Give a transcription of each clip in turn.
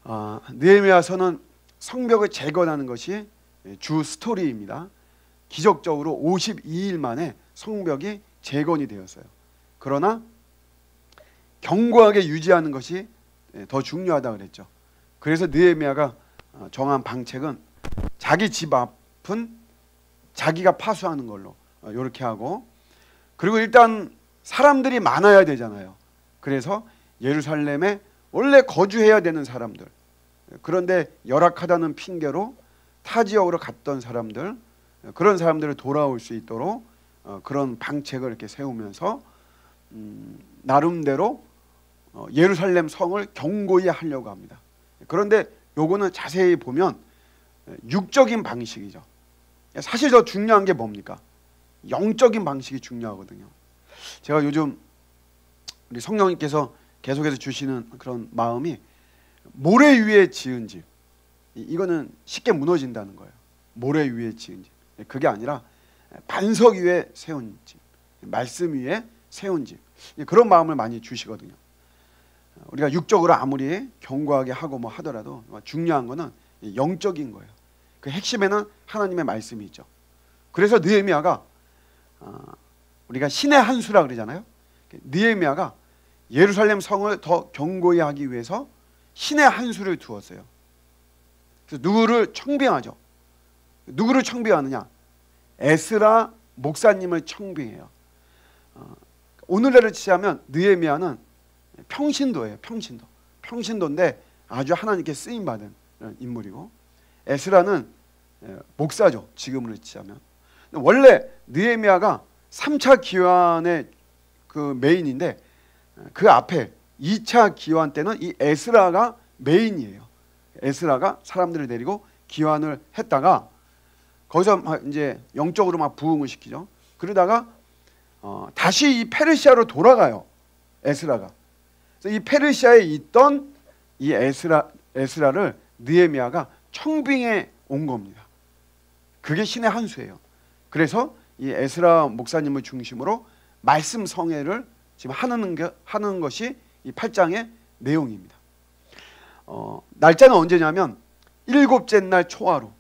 느헤미야서는 성벽을 재건하는 것이 주 스토리입니다. 기적적으로 52일 만에 성벽이 재건이 되었어요. 그러나 견고하게 유지하는 것이 더 중요하다고 그랬죠. 그래서 느헤미야가 정한 방책은 자기 집 앞은 자기가 파수하는 걸로 이렇게 하고, 그리고 일단 사람들이 많아야 되잖아요. 그래서 예루살렘에 원래 거주해야 되는 사람들, 그런데 열악하다는 핑계로 타 지역으로 갔던 사람들, 그런 사람들을 돌아올 수 있도록 그런 방책을 이렇게 세우면서 나름대로 예루살렘 성을 견고히 하려고 합니다. 그런데 요거는 자세히 보면 육적인 방식이죠. 사실 더 중요한 게 뭡니까? 영적인 방식이 중요하거든요. 제가 요즘 우리 성령님께서 계속해서 주시는 그런 마음이, 모래 위에 지은 집, 이거는 쉽게 무너진다는 거예요. 모래 위에 지은 집. 그게 아니라 반석 위에 세운 집, 말씀 위에 세운 집, 그런 마음을 많이 주시거든요. 우리가 육적으로 아무리 견고하게 하고 뭐 하더라도 중요한 거는 영적인 거예요. 그 핵심에는 하나님의 말씀이 있죠. 그래서 느헤미야가, 우리가 신의 한 수라 그러잖아요. 느헤미야가 예루살렘 성을 더 견고히 하기 위해서 신의 한 수를 두었어요. 그래서 누구를 청빙하죠? 누구를 청빙하느냐? 에스라 목사님을 청빙해요. 오늘날을 치자면 느헤미야는 평신도예요. 평신도인데 아주 하나님께 쓰임받은 인물이고, 에스라는 목사죠. 지금으로 치자면. 원래 느헤미야가 3차 기환의 그 메인인데, 그 앞에 2차 기환 때는 이 에스라가 메인이에요. 에스라가 사람들을 데리고 기환을 했다가 거기서 이제 영적으로 막 부흥을 시키죠. 그러다가 다시 이 페르시아로 돌아가요. 에스라가. 그래서 이 페르시아에 있던 이 에스라를 느헤미야가 청빙해 온 겁니다. 그게 신의 한 수예요. 그래서 이 에스라 목사님을 중심으로 말씀 성회를 지금 하는 것이 이 8장의 내용입니다. 날짜는 언제냐면 일곱째 날 초하루,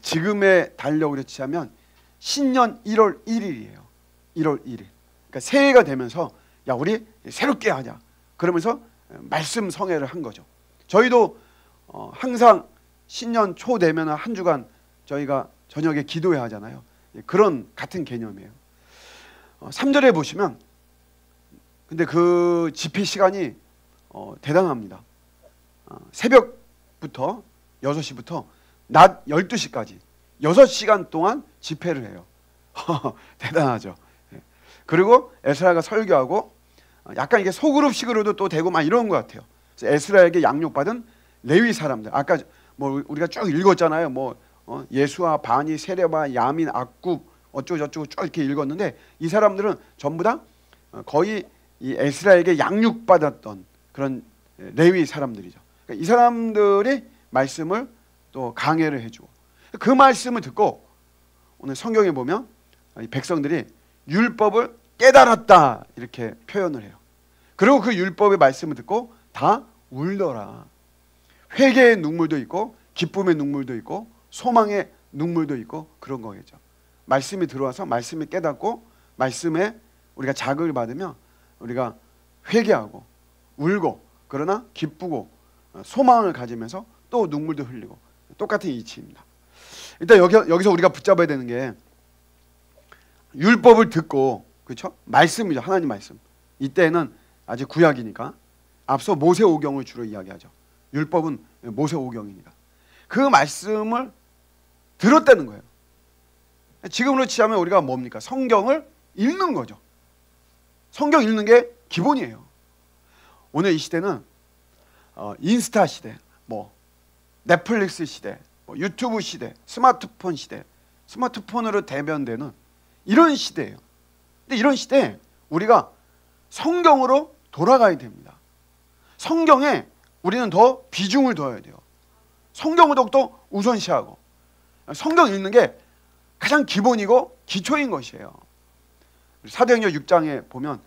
지금의 달력으로 치자면 신년 1월 1일이에요. 1월 1일. 그러니까 새해가 되면서 야, 우리 새롭게 하자. 그러면서 말씀 성회를 한 거죠. 저희도 항상 신년 초 되면 한 주간 저희가 저녁에 기도회 하잖아요. 그런 같은 개념이에요. 3절에 보시면, 근데 그 집회 시간이 대단합니다. 새벽부터 6시부터 낮 12시까지 6시간 동안 집회를 해요. 대단하죠. 그리고 에스라가 설교하고, 약간 이게 소그룹식으로도 또 되고 막 이런 것 같아요. 그래서 에스라에게 양육받은 레위 사람들, 아까 뭐 우리가 쭉 읽었잖아요. 뭐 예수아, 바니, 세레바, 야민, 악굽 어쩌고 저쩌고 쭉 이렇게 읽었는데, 이 사람들은 전부 다 거의 이 에스라에게 양육받았던 그런 레위 사람들이죠. 그러니까 이 사람들이 말씀을 또 강해를 해주고, 그 말씀을 듣고 오늘 성경에 보면 이 백성들이 율법을 깨달았다 이렇게 표현을 해요. 그리고 그 율법의 말씀을 듣고 다 울더라. 회개의 눈물도 있고 기쁨의 눈물도 있고 소망의 눈물도 있고 그런 거겠죠. 말씀이 들어와서 말씀을 깨닫고 말씀에 우리가 자극을 받으면 우리가 회개하고 울고, 그러나 기쁘고 소망을 가지면서 또 눈물도 흘리고, 똑같은 이치입니다. 일단 여기서 우리가 붙잡아야 되는 게, 율법을 듣고, 그렇죠? 말씀이죠. 하나님 말씀. 이때는 아직 구약이니까 앞서 모세오경을 주로 이야기하죠. 율법은 모세오경입니다. 그 말씀을 들었다는 거예요. 지금으로 치자면 우리가 뭡니까? 성경을 읽는 거죠. 성경 읽는 게 기본이에요. 오늘 이 시대는 인스타 시대, 뭐 넷플릭스 시대, 뭐 유튜브 시대, 스마트폰 시대, 스마트폰으로 대변되는 이런 시대예요. 근데 이런 시대에 우리가 성경으로 돌아가야 됩니다. 성경에 우리는 더 비중을 둬야 돼요. 성경을 더욱더 우선시하고, 성경 읽는 게 가장 기본이고 기초인 것이에요. 사도행전 6장에 보면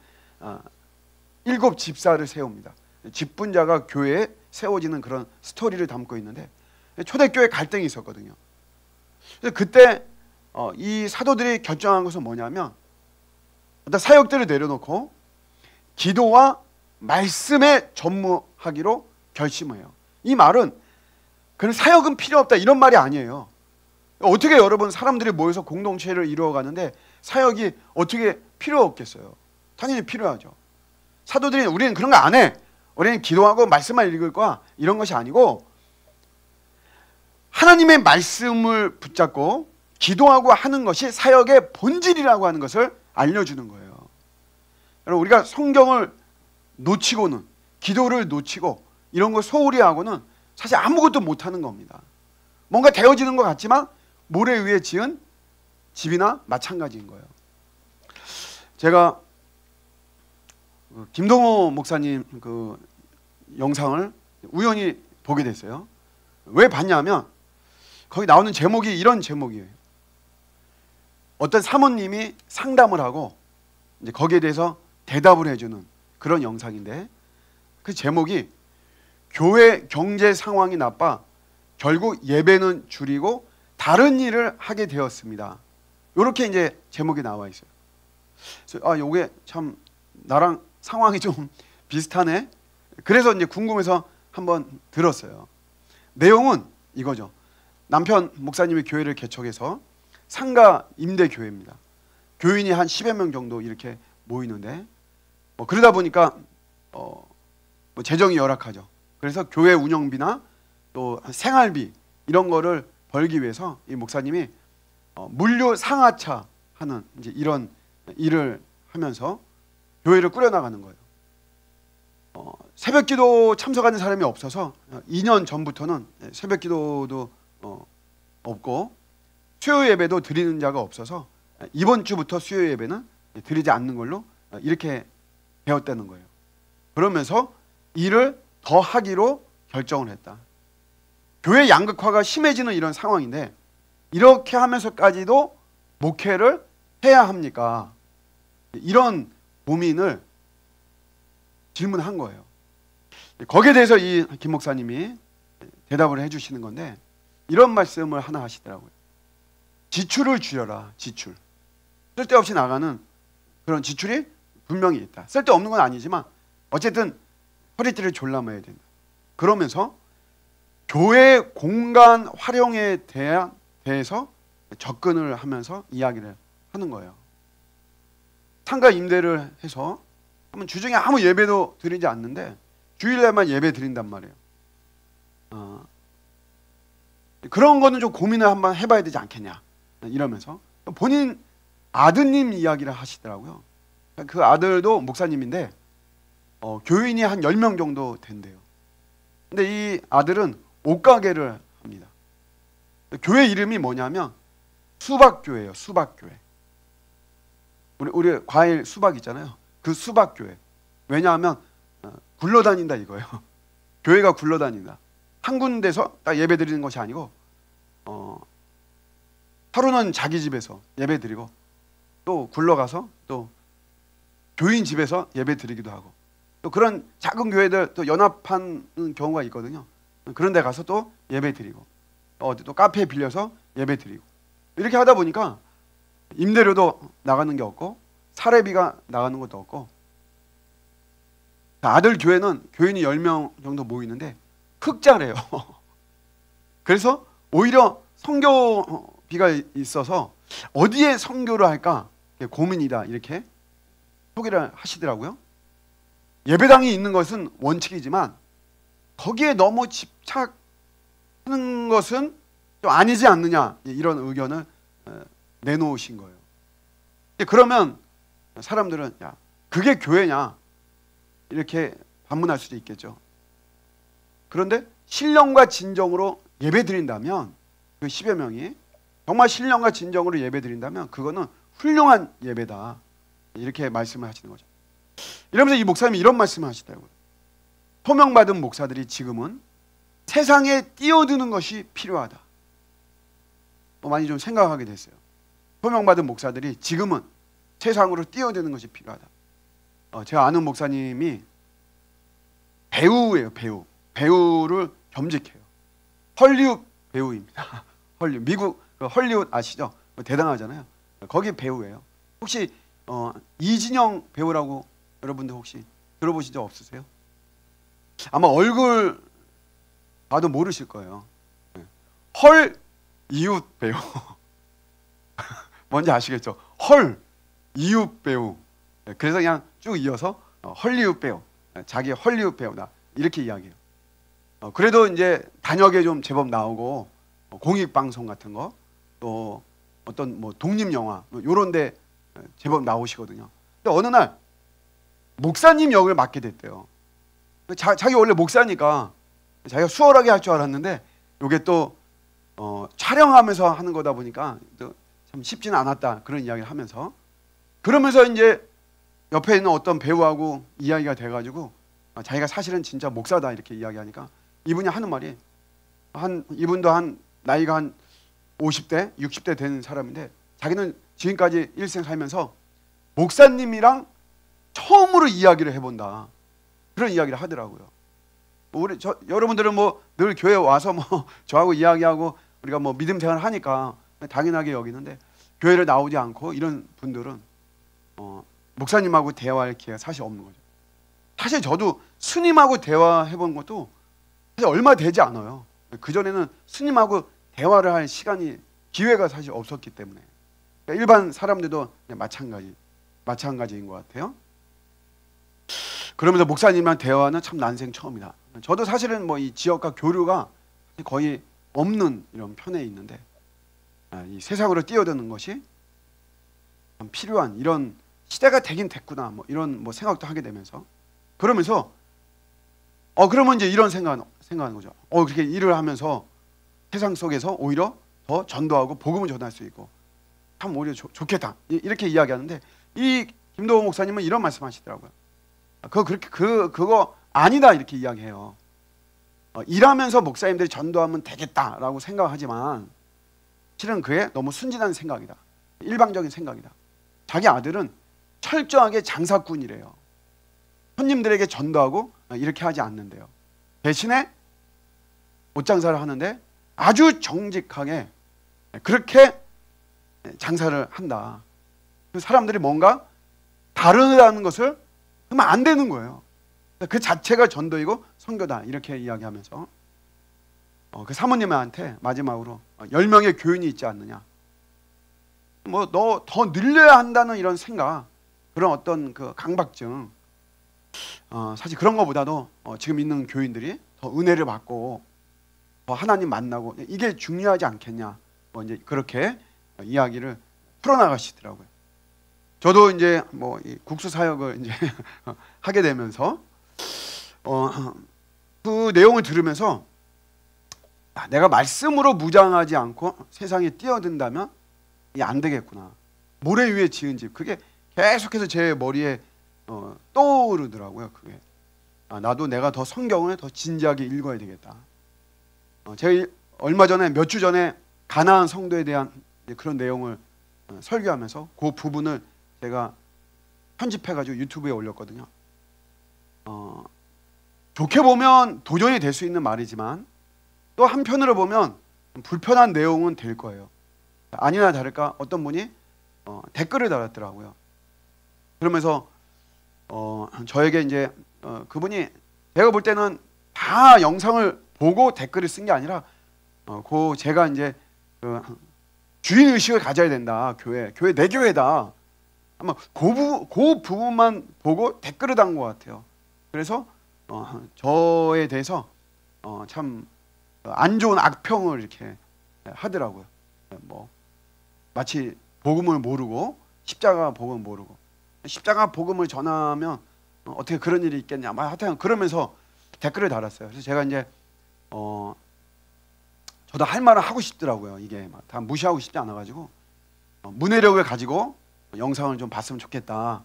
7 집사를 세웁니다. 집분자가 교회의 세워지는 그런 스토리를 담고 있는데, 초대교회 갈등이 있었거든요. 그래서 그때 이 사도들이 결정한 것은 뭐냐면, 일단 사역들을 내려놓고 기도와 말씀에 전무하기로 결심해요. 이 말은 그런 사역은 필요 없다 이런 말이 아니에요. 어떻게 여러분 사람들이 모여서 공동체를 이루어가는데 사역이 어떻게 필요 없겠어요? 당연히 필요하죠. 사도들이 우리는 그런 거 안 해. 우리는 기도하고 말씀만 읽을 거야. 이런 것이 아니고 하나님의 말씀을 붙잡고 기도하고 하는 것이 사역의 본질이라고 하는 것을 알려주는 거예요. 여러분, 우리가 성경을 놓치고는, 기도를 놓치고 이런 거 소홀히 하고는 사실 아무것도 못하는 겁니다. 뭔가 되어지는 것 같지만 모래 위에 지은 집이나 마찬가지인 거예요. 제가 김동호 목사님 그 영상을 우연히 보게 됐어요. 왜 봤냐면 거기 나오는 제목이 이런 제목이에요. 어떤 사모님이 상담을 하고 이제 거기에 대해서 대답을 해주는 그런 영상인데, 그 제목이 교회 경제 상황이 나빠 결국 예배는 줄이고 다른 일을 하게 되었습니다. 이렇게 이제 제목이 나와 있어요. 그래서 요게 참 나랑 상황이 좀 비슷하네. 그래서 이제 궁금해서 한번 들었어요. 내용은 이거죠. 남편 목사님이 교회를 개척해서 상가 임대 교회입니다. 교인이 한 10여 명 정도 이렇게 모이는데 그러다 보니까 재정이 열악하죠. 그래서 교회 운영비나 또 생활비 이런 거를 벌기 위해서 이 목사님이 물류 상하차 하는 이제 이런 일을 하면서 교회를 꾸려나가는 거예요. 새벽기도 참석하는 사람이 없어서 2년 전부터는 새벽기도도 없고 수요 예배도 드리는 자가 없어서 이번 주부터 수요 예배는 드리지 않는 걸로 이렇게 되었다는 거예요. 그러면서 일을 더 하기로 결정을 했다. 교회 양극화가 심해지는 이런 상황인데 이렇게 하면서까지도 목회를 해야 합니까? 이런 고민을 질문한 거예요. 거기에 대해서 이 김 목사님이 대답을 해주시는 건데 이런 말씀을 하나 하시더라고요. 지출을 줄여라. 지출. 쓸데없이 나가는 그런 지출이 분명히 있다. 쓸데없는 건 아니지만 어쨌든 허리띠를 졸라매야 된다. 그러면서 교회 공간 활용에 대해서 접근을 하면서 이야기를 하는 거예요. 상가 임대를 해서 하면 주중에 아무 예배도 드리지 않는데 주일날만 예배 드린단 말이에요. 그런 거는 좀 고민을 한번 해봐야 되지 않겠냐 이러면서 본인 아드님 이야기를 하시더라고요. 그 아들도 목사님인데 교인이 한 10명 정도 된대요. 근데 이 아들은 옷가게를 합니다. 교회 이름이 뭐냐면 수박교회예요. 수박교회. 우리 과일 수박 있잖아요. 그 수박교회. 왜냐하면 굴러다닌다 이거예요. 교회가 굴러다닌다. 한 군데서 딱 예배 드리는 것이 아니고 하루는 자기 집에서 예배 드리고 또 굴러가서 또 교인 집에서 예배 드리기도 하고 또 그런 작은 교회들 또 연합하는 경우가 있거든요. 그런 데 가서 또 예배 드리고 또 카페 빌려서 예배 드리고 이렇게 하다 보니까 임대료도 나가는 게 없고 사례비가 나가는 것도 없고 아들 교회는 교인이 10명 정도 모이는데 흑자래요. 그래서 오히려 선교비가 있어서 어디에 선교를 할까 고민이다 이렇게 소개를 하시더라고요. 예배당이 있는 것은 원칙이지만 거기에 너무 집착하는 것은 좀 아니지 않느냐 이런 의견을 내놓으신 거예요. 그러면 사람들은 야 그게 교회냐 이렇게 반문할 수도 있겠죠. 그런데 신령과 진정으로 예배 드린다면 그 10여 명이 정말 신령과 진정으로 예배 드린다면 그거는 훌륭한 예배다 이렇게 말씀을 하시는 거죠. 이러면서 이 목사님이 이런 말씀을 하시더라고요. 소명받은 목사들이 지금은 세상에 뛰어드는 것이 필요하다. 많이 좀 생각하게 됐어요. 소명받은 목사들이 지금은 세상으로 뛰어드는 것이 필요하다. 제가 아는 목사님이 배우예요. 배우. 배우를 겸직해요. 헐리우드 배우입니다. 헐리우드, 미국 헐리우드 아시죠? 대단하잖아요. 거기 배우예요. 혹시 이진영 배우라고 여러분들 혹시 들어보신 적 없으세요? 아마 얼굴 봐도 모르실 거예요. 헐 이웃 배우. 뭔지 아시겠죠? 헐 이웃 배우. 그래서 그냥 쭉 이어서 헐리우드 배우, 자기 헐리우드 배우다 이렇게 이야기해요. 그래도 이제 단역에 좀 제법 나오고 공익 방송 같은 거, 또 어떤 뭐 독립 영화 요런데 제법 나오시거든요. 근데 어느 날 목사님 역을 맡게 됐대요. 자기 원래 목사니까 자기가 수월하게 할 줄 알았는데 요게 또 촬영하면서 하는 거다 보니까 또 참 쉽지는 않았다, 그런 이야기를 하면서, 그러면서 이제 옆에 있는 어떤 배우하고 이야기가 돼가지고 자기가 사실은 진짜 목사다 이렇게 이야기하니까 이분이 하는 말이, 이분도 한 나이가 한 50대 60대 된 사람인데 자기는 지금까지 일생 살면서 목사님이랑 처음으로 이야기를 해본다, 그런 이야기를 하더라고요. 여러분들은 뭐 늘 교회 와서 뭐 저하고 이야기하고 우리가 뭐 믿음 생활을 하니까 당연하게 여기는데, 교회를 나오지 않고 이런 분들은 목사님하고 대화할 기회가 사실 없는 거죠. 사실 저도 스님하고 대화해 본 것도 사실 얼마 되지 않아요. 그전에는 스님하고 대화를 할 시간이, 기회가 사실 없었기 때문에. 그러니까 일반 사람들도 마찬가지인 것 같아요. 그러면서 목사님이랑 대화는 참 난생 처음이다. 저도 사실은 뭐 이 지역과 교류가 거의 없는 이런 편에 있는데, 이 세상으로 뛰어드는 것이 참 필요한 이런 시대가 되긴 됐구나, 뭐 이런 뭐 생각도 하게 되면서, 그러면서 그러면 이제 이런 생각하는 거죠. 그렇게 일을 하면서 세상 속에서 오히려 더 전도하고 복음을 전할 수 있고 참 오히려 좋겠다, 이렇게 이야기하는데, 이 김도호 목사님은 이런 말씀하시더라고요. 그거 아니다 이렇게 이야기해요. 일하면서 목사님들이 전도하면 되겠다라고 생각하지만 실은 그게 너무 순진한 생각이다, 일방적인 생각이다. 자기 아들은 철저하게 장사꾼이래요. 손님들에게 전도하고 이렇게 하지 않는데요. 대신에 옷장사를 하는데 아주 정직하게 그렇게 장사를 한다. 사람들이 뭔가 다르다는 것을 하면 안 되는 거예요. 그 자체가 전도이고 선교다, 이렇게 이야기하면서 그 사모님한테 마지막으로 10명의 교인이 있지 않느냐, 뭐 너 더 늘려야 한다는 이런 생각, 그런 어떤 그 강박증, 사실 그런 것보다도 지금 있는 교인들이 더 은혜를 받고 더 하나님 만나고 이게 중요하지 않겠냐, 뭐 이제 그렇게 이야기를 풀어나가시더라고요. 저도 이제 뭐 이 국수 사역을 이제 하게 되면서 그 내용을 들으면서 내가 말씀으로 무장하지 않고 세상에 뛰어든다면 이게 안 되겠구나. 모래 위에 지은 집, 그게 계속해서 제 머리에 떠오르더라고요. 그게 나도 내가 더 성경을 더 진지하게 읽어야 되겠다. 제가 얼마 전에, 몇 주 전에 가나안 성도에 대한 그런 내용을 설교하면서 그 부분을 제가 편집해가지고 유튜브에 올렸거든요. 좋게 보면 도전이 될 수 있는 말이지만 또 한편으로 보면 불편한 내용은 될 거예요. 아니나 다를까 어떤 분이 댓글을 달았더라고요. 그러면서 저에게 이제 그분이, 제가 볼 때는 다 영상을 보고 댓글을 쓴 게 아니라 제가 이제 주인 의식을 가져야 된다. 교회 내 교회다. 아마 그 부분만 보고 댓글을 단 것 같아요. 그래서 저에 대해서 참 안 좋은 악평을 이렇게 하더라고요. 뭐 마치 복음을 모르고, 십자가 복음을 모르고, 십자가 복음을 전하면 어떻게 그런 일이 있겠냐, 막 하여튼 그러면서 댓글을 달았어요. 그래서 제가 이제 저도 할 말을 하고 싶더라고요. 이게 막 다 무시하고 싶지 않아가지고 문해력을 가지고 영상을 좀 봤으면 좋겠다.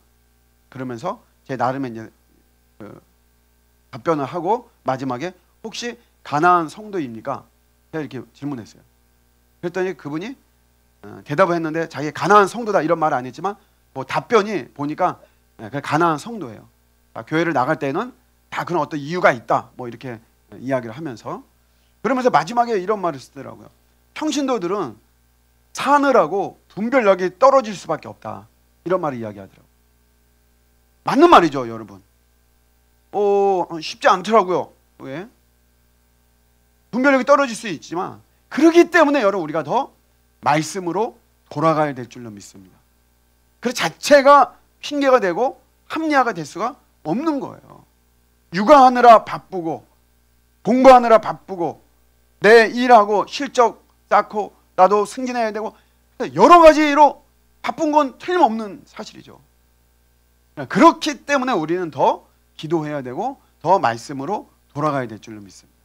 그러면서 제 나름의 이제 답변을 하고 마지막에 혹시 가나안 성도입니까? 제가 이렇게 질문했어요. 그랬더니 그분이 대답을 했는데 자기 가나안 성도다 이런 말을 안 했지만 뭐 답변이 보니까 가나안 성도예요. 교회를 나갈 때는 다 그런 어떤 이유가 있다, 뭐 이렇게 이야기를 하면서, 그러면서 마지막에 이런 말을 쓰더라고요. 평신도들은 사느라고 분별력이 떨어질 수밖에 없다, 이런 말을 이야기하더라고요. 맞는 말이죠, 여러분. 쉽지 않더라고요. 왜? 분별력이 떨어질 수 있지만, 그렇기 때문에 여러분 우리가 더 말씀으로 돌아가야 될 줄로 믿습니다. 그 자체가 핑계가 되고 합리화가 될 수가 없는 거예요. 육아하느라 바쁘고 공부하느라 바쁘고 내 일하고 실적 쌓고 나도 승진해야 되고 여러 가지로 바쁜 건 틀림없는 사실이죠. 그렇기 때문에 우리는 더 기도해야 되고 더 말씀으로 돌아가야 될 줄로 믿습니다.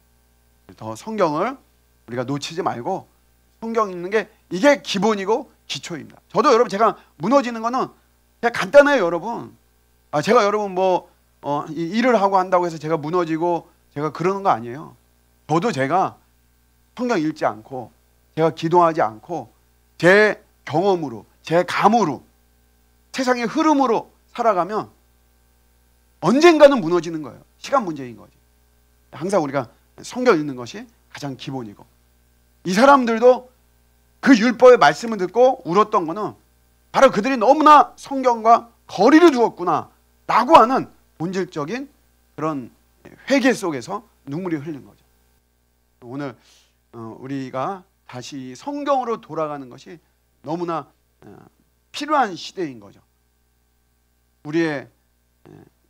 더 성경을 우리가 놓치지 말고 성경 읽는 게 이게 기본이고 기초입니다. 저도 여러분 제가 무너지는 거는 그냥 간단해요, 여러분. 제가 여러분 일을 하고 한다고 해서 제가 무너지고 제가 그러는 거 아니에요. 저도 제가 성경 읽지 않고 제가 기도하지 않고 제 경험으로 제 감으로 세상의 흐름으로 살아가면 언젠가는 무너지는 거예요. 시간 문제인 거지. 항상 우리가 성경 읽는 것이 가장 기본이고, 이 사람들도 그 율법의 말씀을 듣고 울었던 거는 바로 그들이 너무나 성경과 거리를 두었구나 라고 하는 본질적인 그런 회개 속에서 눈물이 흘린 거죠. 오늘 우리가 다시 성경으로 돌아가는 것이 너무나 필요한 시대인 거죠. 우리의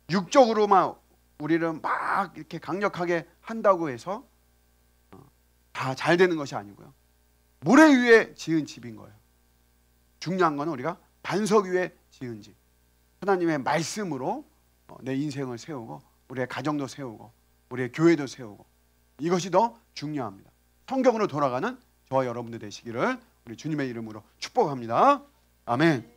육적으로만 우리를 막 이렇게 강력하게 한다고 해서 다 잘 되는 것이 아니고요. 모래 위에 지은 집인 거예요. 중요한 건 우리가 반석 위에 지은 집, 하나님의 말씀으로 내 인생을 세우고 우리의 가정도 세우고 우리의 교회도 세우고, 이것이 더 중요합니다. 성경으로 돌아가는 저와 여러분들 되시기를 우리 주님의 이름으로 축복합니다. 아멘.